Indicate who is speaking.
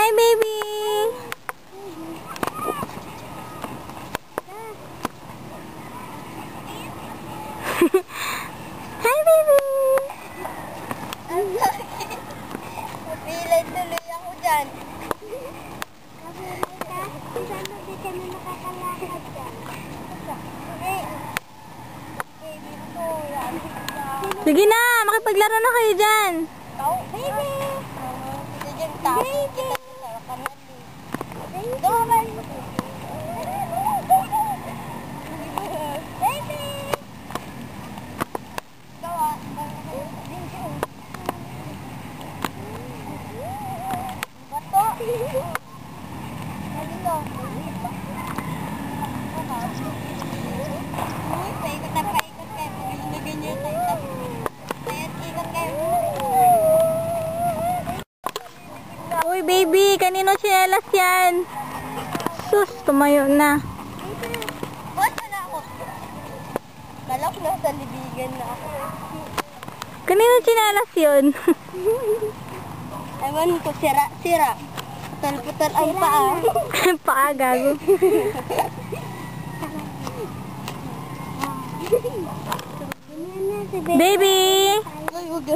Speaker 1: Hi, baby! Hi, baby!
Speaker 2: Napilay tuloy ako dyan.
Speaker 3: Sana di kami makakalakad dyan.
Speaker 1: Sige na, makipaglaro na kayo dyan.
Speaker 2: Baby! Ito dyan, tapos kita sa kanali. Baby! Gawa. Bato. Dito. Paikot na paikot kayo. Pagilagay niyo tayo. Ayan, ikot kayo.
Speaker 1: Uy, baby, kanino tsinelas yan? Sus, tumayo na.
Speaker 2: Ba't na ako? Kalak na sa libigan na ako.
Speaker 1: Kanino tsinelas yun?
Speaker 2: Ewan ko, sira. Putal-putal ang paa.
Speaker 1: Paa, gago. Baby!
Speaker 2: Ay, huwag